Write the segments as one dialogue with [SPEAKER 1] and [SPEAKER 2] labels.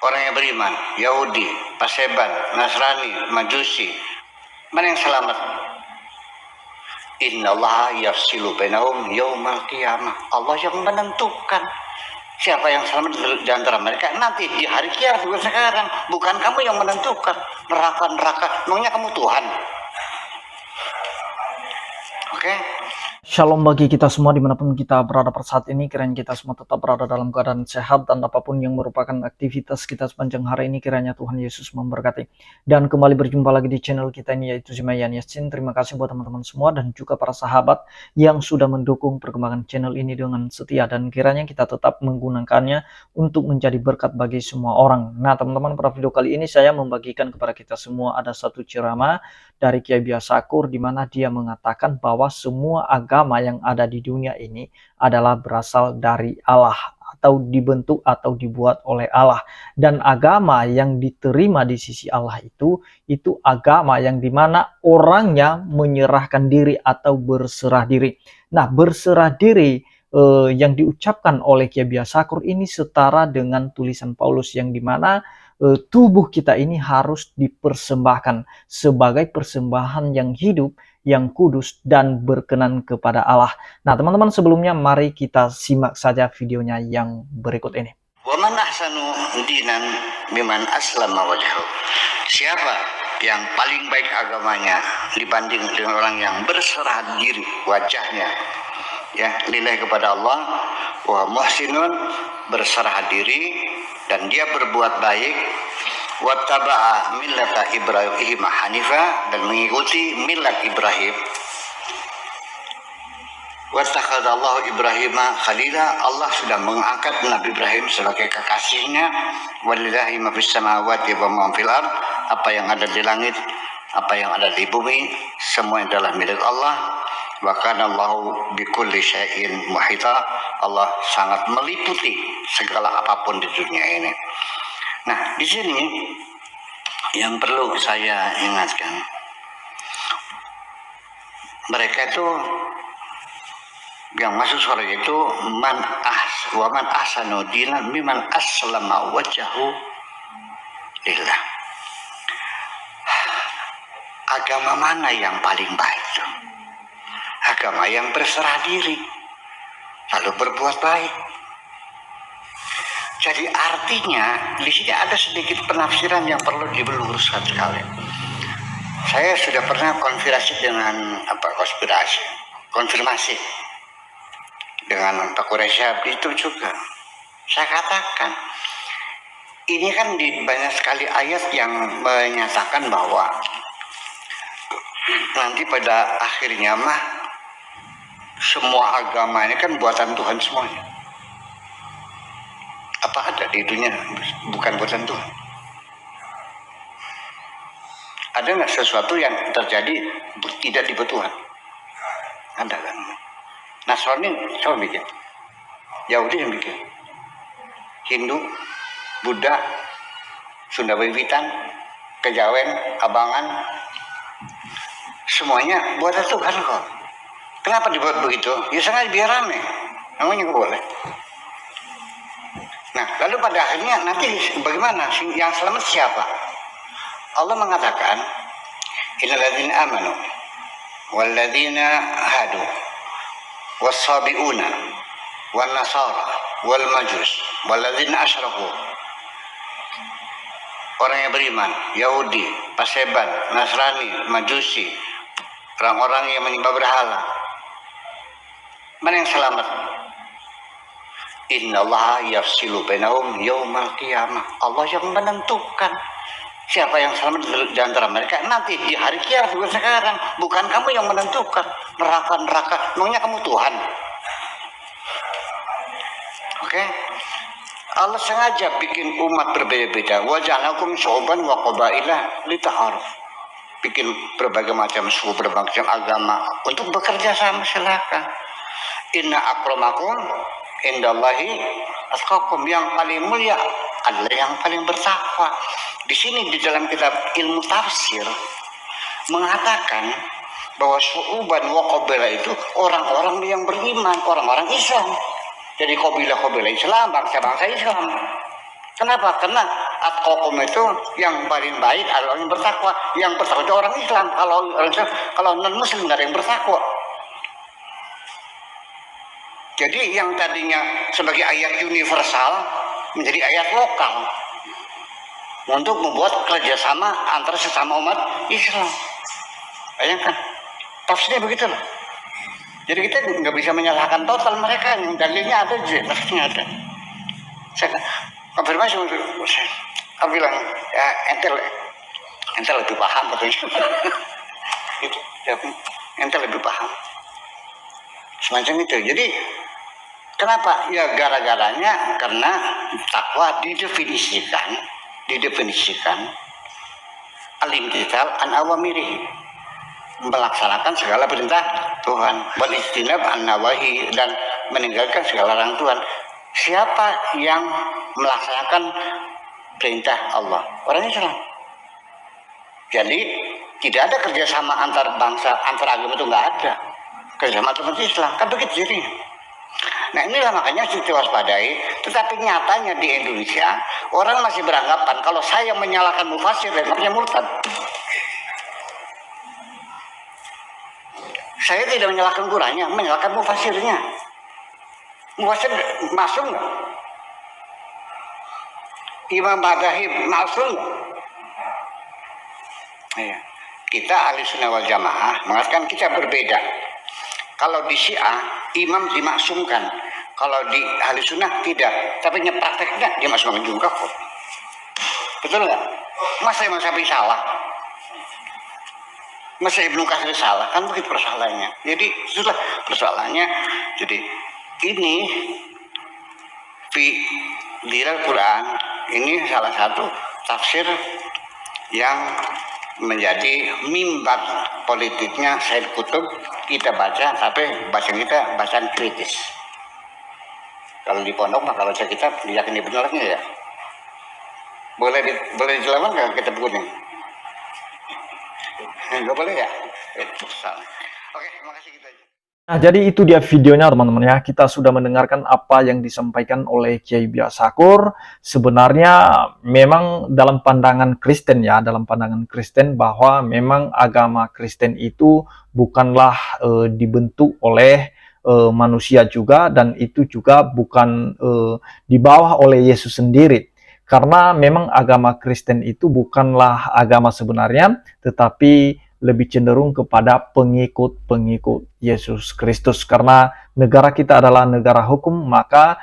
[SPEAKER 1] orang yang beriman, Yahudi, Paseban, Nasrani, Majusi, mana yang selamat? Innallaha yafsilu bainahum yaumal qiyamah. Allah yang menentukan siapa yang selamat di antara mereka nanti di hari kiamat, bukan sekarang. Bukan kamu yang menentukan neraka. Memangnya kamu Tuhan? Oke?
[SPEAKER 2] Shalom bagi kita semua dimanapun kita berada pada saat ini. Kiranya kita semua tetap berada dalam keadaan sehat dan apapun yang merupakan aktivitas kita sepanjang hari ini, kiranya Tuhan Yesus memberkati. Dan kembali berjumpa lagi di channel kita ini, yaitu Zimayan Yasin. Terima kasih buat teman-teman semua dan juga para sahabat yang sudah mendukung perkembangan channel ini dengan setia, dan kiranya kita tetap menggunakannya untuk menjadi berkat bagi semua orang. Nah teman-teman, pada video kali ini saya membagikan kepada kita semua ada satu ceramah dari Kiai Biasakur, di mana dia mengatakan bahwa semua agama yang ada di dunia ini adalah berasal dari Allah atau dibentuk atau dibuat oleh Allah, dan agama yang diterima di sisi Allah itu agama yang dimana orangnya menyerahkan diri atau berserah diri. Nah, berserah diri yang diucapkan oleh Kiai Biasakur ini setara dengan tulisan Paulus, yang dimana tubuh kita ini harus dipersembahkan sebagai persembahan yang hidup, yang kudus dan berkenan kepada Allah. Nah teman-teman, sebelumnya mari kita simak saja videonya yang berikut ini.
[SPEAKER 1] Wa man ahsanu dinan mimman aslama wajhahu. Siapa yang paling baik agamanya dibanding dengan orang yang berserah diri wajahnya ya lillahi kepada Allah, wa muhsinun, berserah diri dan dia berbuat baik, wattaba'a millata Ibrahim hanifa, dan mengikuti millat Ibrahim, wattakhadallahu Ibrahim khalila, Allah sudah mengangkat Nabi Ibrahim sebagai kekasihnya, walillahi ma fis samawati wa ma fil ard, apa yang ada di langit, apa yang ada di bumi, semua adalah milik Allah. Wa kana Allahu bikulli syai'in muhita, Allah sangat meliputi segala apapun di dunia ini. Nah, di sini yang perlu saya ingatkan, mereka itu yang masuk surga itu wa man ahsanu dinan mimman aslama wajhahu lillah. Agama mana yang paling baik? Agama yang berserah diri lalu berbuat baik. Jadi artinya di sini ada sedikit penafsiran yang perlu diluruskan sekali. Saya sudah pernah konfirmasi dengan Pak Quraisy itu juga. Saya katakan ini kan di banyak sekali ayat yang menyatakan bahwa nanti pada akhirnya semua agama ini kan buatan Tuhan semuanya. Apa ada di dunia bukan buatan Tuhan? Ada nggak sesuatu yang terjadi tidak dibuat Tuhan? Ada kan? Nasrani siapa bikin? Yahudi yang bikin. Hindu, Buddha, Sunda Wiwitan, Kejawen, Abangan, semuanya buatan Tuhan kok. Kenapa dibuat begitu? Ya sengaja biar rame. Namanya boleh. Nah, lalu pada akhirnya nanti bagaimana? Yang selamat siapa? Allah mengatakan, innal ladzina amanu wal ladzina hadu was-sabiuna wan nasara wal majus wal ladzina asyraku. Orang yang beriman, Yahudi, Paseban, Nasrani, Majusi, orang-orang yang menyembah berhala, mana yang selamat? Innallaha yafsilu bainahum yaumal qiyamah. Allah yang menentukan siapa yang selamat di antara mereka nanti di hari kiamat, bukan sekarang. Bukan kamu yang menentukan neraka. Memangnya kamu Tuhan? Oke? Allah sengaja bikin umat berbeda-beda. Wa ja'alakum syu'uban wa qabaila lita'aruf. Bikin berbagai macam suku, berbagai macam agama untuk bekerja sama. Silakan. Inna akramakum indallahi atqakum, yang paling mulia adalah yang paling bertakwa. Di sini di dalam kitab ilmu tafsir mengatakan bahwa syu'uban wa qabaila itu orang-orang yang beriman, orang-orang Islam. Jadi kabilah-kabilah Islam, bangsa-bangsa Islam. Kenapa? Karena atqakum itu yang paling baik adalah orang yang bertakwa. Yang bertakwa itu orang Islam. Kalau orang Islam, kalau non Muslim nggak ada yang bertakwa. Jadi yang tadinya sebagai ayat universal menjadi ayat lokal untuk membuat kerjasama antara sesama umat Islam. Bayangkan, tafsirnya begitu loh. Jadi kita nggak bisa menyalahkan total mereka, yang dalilnya ada, tafsirnya ada. Saya konfirmasi, saya bilang ya ente lebih paham katanya. Gitu, ya, ente lebih paham. Semacam itu. Jadi kenapa? Ya gara-garanya karena takwa didefinisikan al-imtithal an awamirihi, melaksanakan segala perintah Tuhan, wal ijtinab an nawahi, dan meninggalkan segala larang Tuhan. Siapa yang melaksanakan perintah Allah? Orang Islam. Jadi tidak ada kerjasama antar bangsa, antar agama, itu nggak ada kerjasama antar Islam, kan begitu jadi. Nah inilah makanya harus diwaspadai. Tetapi nyatanya di Indonesia orang masih beranggapan kalau saya menyalahkan mufasir, namanya murtad. Saya tidak menyalahkan Qurannya, menyalahkan mufasirnya. Mufasir masuk nggak? Imam Madhahib masuk nggak? Iya. Kita ahli sunnah wal jamaah mengatakan kita berbeda. Kalau di Syiah imam dimaksumkan, kalau di ahli sunnah tidak. Tapi prakteknya dimaksumkan juga kok. Betul nggak? Masa Imam Syafi'i salah? Masa Ibnu Katsir salah? Kan begitu persoalannya. Jadi itulah persoalannya. Jadi ini di Al-Quran ini salah satu tafsir yang menjadi mimbar politiknya Said Qutb. Kita baca, tapi bacaan kita bacaan kritis. Kalau di pondok mah kalau baca kitab diyakini benarnya ya. Boleh dijelaskan nggak kitab kuning? Nggak boleh ya? Itu salah. Oke, terima kasih kita.
[SPEAKER 2] Nah, jadi itu dia videonya teman-teman ya. Kita sudah mendengarkan apa yang disampaikan oleh Kiai Biasakur. Sebenarnya memang dalam pandangan Kristen ya, dalam pandangan Kristen bahwa memang agama Kristen itu bukanlah dibentuk oleh manusia juga, dan itu juga bukan di bawah oleh Yesus sendiri. Karena memang agama Kristen itu bukanlah agama sebenarnya, tetapi lebih cenderung kepada pengikut-pengikut Yesus Kristus. Karena negara kita adalah negara hukum, maka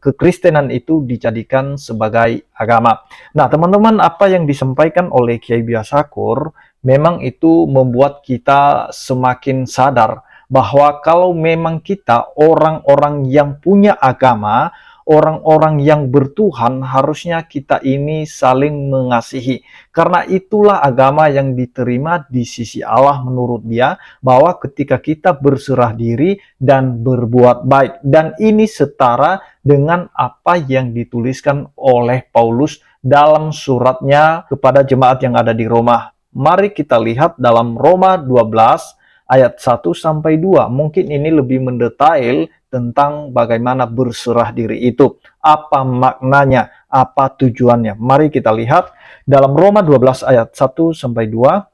[SPEAKER 2] kekristenan itu dijadikan sebagai agama. Nah, teman-teman, apa yang disampaikan oleh Kiai Biasakur memang itu membuat kita semakin sadar bahwa kalau memang kita orang-orang yang punya agama, orang-orang yang bertuhan, harusnya kita ini saling mengasihi. Karena itulah agama yang diterima di sisi Allah menurut dia, bahwa ketika kita berserah diri dan berbuat baik. Dan ini setara dengan apa yang dituliskan oleh Paulus dalam suratnya kepada jemaat yang ada di Roma. Mari kita lihat dalam Roma 12 ayat 1-2. Mungkin ini lebih mendetail tentang bagaimana berserah diri itu. Apa maknanya, apa tujuannya. Mari kita lihat dalam Roma 12 ayat 1-2.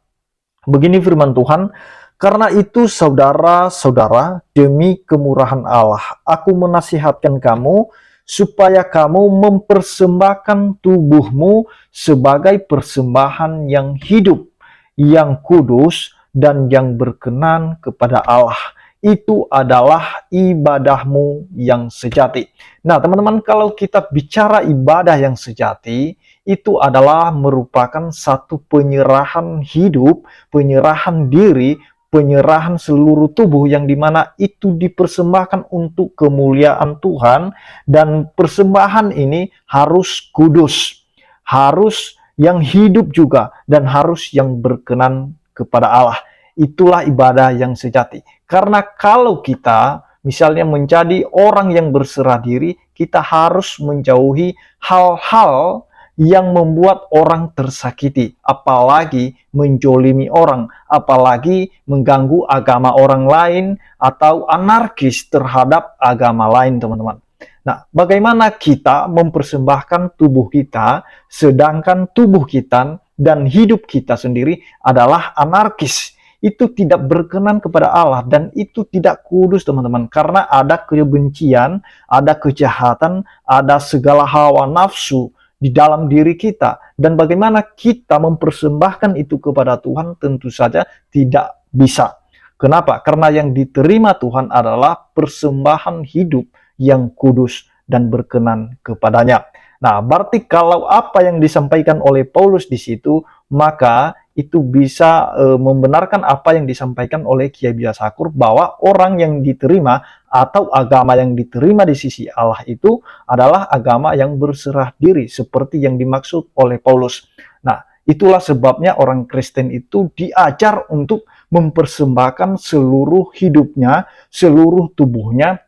[SPEAKER 2] Begini firman Tuhan, "Karena itu saudara-saudara, demi kemurahan Allah, aku menasihatkan kamu supaya kamu mempersembahkan tubuhmu sebagai persembahan yang hidup, yang kudus, dan yang berkenan kepada Allah. Itu adalah ibadahmu yang sejati." Nah, teman-teman, kalau kita bicara ibadah yang sejati, itu adalah merupakan satu penyerahan hidup, penyerahan diri, penyerahan seluruh tubuh yang dimana itu dipersembahkan untuk kemuliaan Tuhan. Dan persembahan ini harus kudus, harus yang hidup juga, dan harus yang berkenan kepada Allah. Itulah ibadah yang sejati. Karena kalau kita misalnya menjadi orang yang berserah diri, kita harus menjauhi hal-hal yang membuat orang tersakiti, apalagi menjolimi orang, apalagi mengganggu agama orang lain atau anarkis terhadap agama lain, teman-teman. Nah, bagaimana kita mempersembahkan tubuh kita, sedangkan tubuh kita dan hidup kita sendiri adalah anarkis. Itu tidak berkenan kepada Allah dan itu tidak kudus, teman-teman. Karena ada kebencian, ada kejahatan, ada segala hawa nafsu di dalam diri kita. Dan bagaimana kita mempersembahkan itu kepada Tuhan tentu saja tidak bisa. Kenapa? Karena yang diterima Tuhan adalah persembahan hidup yang kudus dan berkenan kepadanya. Nah, berarti kalau apa yang disampaikan oleh Paulus di situ, maka itu bisa membenarkan apa yang disampaikan oleh Kiai Biasakur, bahwa orang yang diterima atau agama yang diterima di sisi Allah itu adalah agama yang berserah diri, seperti yang dimaksud oleh Paulus. Nah, itulah sebabnya orang Kristen itu diajar untuk mempersembahkan seluruh hidupnya, seluruh tubuhnya,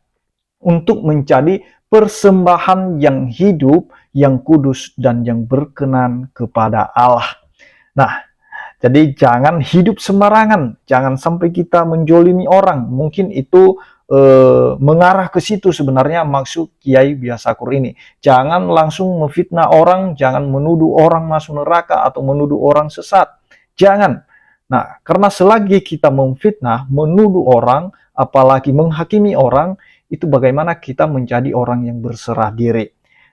[SPEAKER 2] untuk menjadi persembahan yang hidup, yang kudus, dan yang berkenan kepada Allah. Nah, jadi jangan hidup sembarangan, jangan sampai kita menjolimi orang. Mungkin itu mengarah ke situ sebenarnya maksud Kiai Biasakur ini. Jangan langsung memfitnah orang, jangan menuduh orang masuk neraka atau menuduh orang sesat. Jangan. Nah, karena selagi kita memfitnah, menuduh orang, apalagi menghakimi orang, itu bagaimana kita menjadi orang yang berserah diri.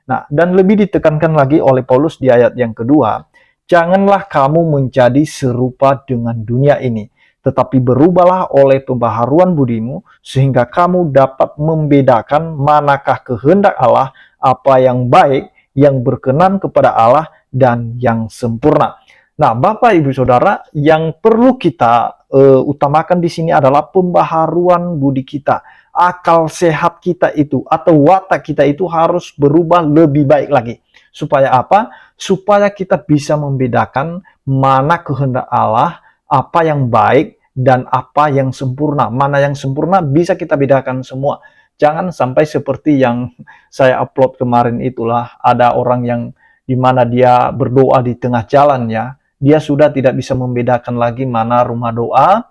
[SPEAKER 2] Nah, dan lebih ditekankan lagi oleh Paulus di ayat yang kedua, janganlah kamu menjadi serupa dengan dunia ini, tetapi berubahlah oleh pembaharuan budimu, sehingga kamu dapat membedakan manakah kehendak Allah, apa yang baik, yang berkenan kepada Allah, dan yang sempurna. Nah, Bapak Ibu Saudara, yang perlu kita utamakan di sini adalah pembaharuan budi kita. Akal sehat kita itu atau watak kita itu harus berubah lebih baik lagi. Supaya apa? Supaya kita bisa membedakan mana kehendak Allah, apa yang baik, dan apa yang sempurna. Mana yang sempurna bisa kita bedakan semua. Jangan sampai seperti yang saya upload kemarin itulah, ada orang yang dimana dia berdoa di tengah jalan ya, dia sudah tidak bisa membedakan lagi mana rumah doa,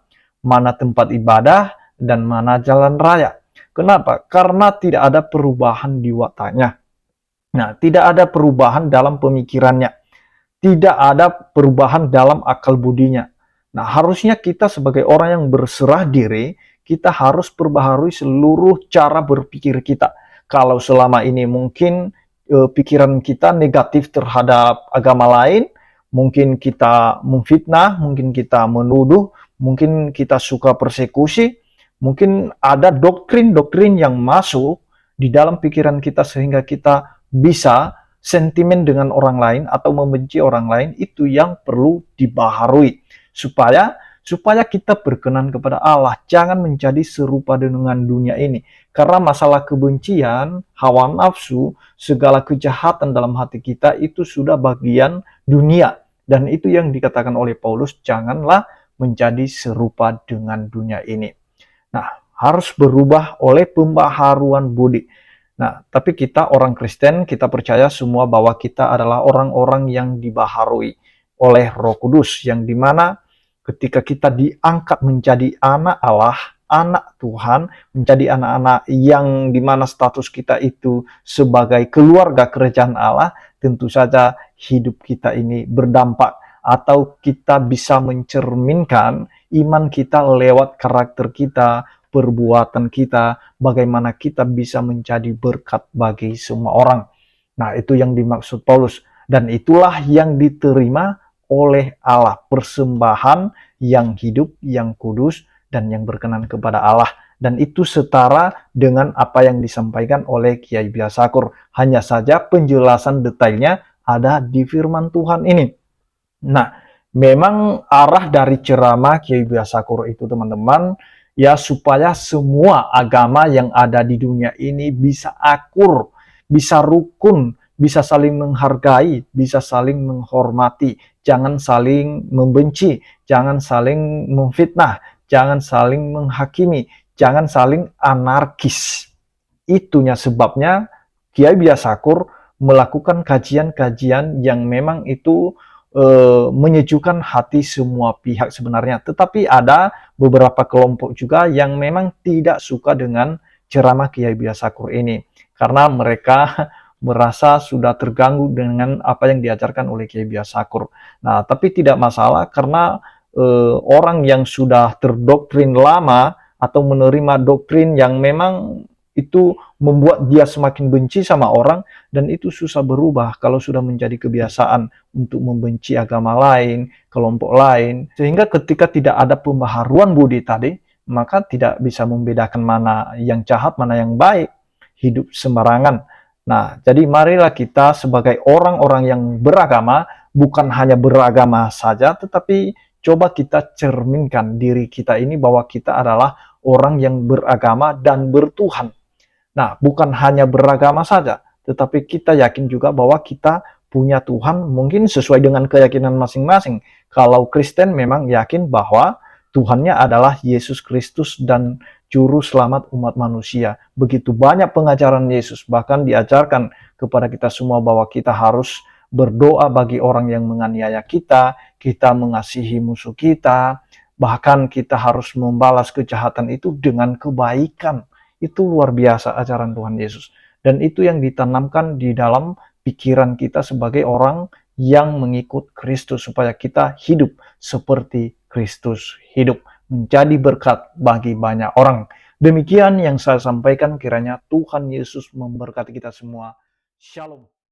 [SPEAKER 2] mana tempat ibadah, dan mana jalan raya. Kenapa? Karena tidak ada perubahan di wataknya. Nah, tidak ada perubahan dalam pemikirannya. Tidak ada perubahan dalam akal budinya. Nah, harusnya kita sebagai orang yang berserah diri, kita harus perbaharui seluruh cara berpikir kita. Kalau selama ini mungkin pikiran kita negatif terhadap agama lain, mungkin kita memfitnah, mungkin kita menuduh, mungkin kita suka persekusi, mungkin ada doktrin-doktrin yang masuk di dalam pikiran kita sehingga kita bisa sentimen dengan orang lain atau membenci orang lain. Itu yang perlu dibaharui supaya kita berkenan kepada Allah. Jangan menjadi serupa dengan dunia ini. Karena masalah kebencian, hawa nafsu, segala kejahatan dalam hati kita itu sudah bagian dunia. Dan itu yang dikatakan oleh Paulus, janganlah menjadi serupa dengan dunia ini. Nah, harus berubah oleh pembaharuan budi. Nah, tapi kita orang Kristen, kita percaya semua bahwa kita adalah orang-orang yang dibaharui oleh Roh Kudus, yang dimana ketika kita diangkat menjadi anak Allah, anak Tuhan, menjadi anak-anak yang dimana status kita itu sebagai keluarga kerajaan Allah, tentu saja hidup kita ini berdampak atau kita bisa mencerminkan iman kita lewat karakter kita, perbuatan kita, bagaimana kita bisa menjadi berkat bagi semua orang. Nah, itu yang dimaksud Paulus. Dan itulah yang diterima oleh Allah, persembahan yang hidup, yang kudus, dan yang berkenan kepada Allah. Dan itu setara dengan apa yang disampaikan oleh Kiai Biasakur. Hanya saja penjelasan detailnya ada di firman Tuhan ini. Nah, memang arah dari ceramah Kiai Biasakur itu, teman-teman, ya supaya semua agama yang ada di dunia ini bisa akur, bisa rukun, bisa saling menghargai, bisa saling menghormati, jangan saling membenci, jangan saling memfitnah, jangan saling menghakimi, jangan saling anarkis. Itunya sebabnya Kiai Biasakur melakukan kajian-kajian yang memang itu menyejukkan hati semua pihak sebenarnya. Tetapi ada beberapa kelompok juga yang memang tidak suka dengan ceramah Kiai Biasakur ini. karena mereka merasa sudah terganggu dengan apa yang diajarkan oleh Kiai Biasakur. Nah, tapi tidak masalah karena orang yang sudah terdoktrin lama atau menerima doktrin yang memang itu membuat dia semakin benci sama orang, dan itu susah berubah kalau sudah menjadi kebiasaan untuk membenci agama lain, kelompok lain, sehingga ketika tidak ada pembaharuan budi tadi, maka tidak bisa membedakan mana yang jahat, mana yang baik, hidup sembarangan. Nah, jadi marilah kita sebagai orang-orang yang beragama, bukan hanya beragama saja, tetapi coba kita cerminkan diri kita ini bahwa kita adalah orang yang beragama dan bertuhan. Nah, bukan hanya beragama saja, tetapi kita yakin juga bahwa kita punya Tuhan mungkin sesuai dengan keyakinan masing-masing. Kalau Kristen memang yakin bahwa Tuhannya adalah Yesus Kristus dan Juru Selamat umat manusia. Begitu banyak pengajaran Yesus, bahkan diajarkan kepada kita semua bahwa kita harus berdoa bagi orang yang menganiaya kita, kita mengasihi musuh kita, bahkan kita harus membalas kejahatan itu dengan kebaikan. Itu luar biasa ajaran Tuhan Yesus. Dan itu yang ditanamkan di dalam pikiran kita sebagai orang yang mengikut Kristus, supaya kita hidup seperti Kristus hidup, menjadi berkat bagi banyak orang. Demikian yang saya sampaikan, kiranya Tuhan Yesus memberkati kita semua. Shalom.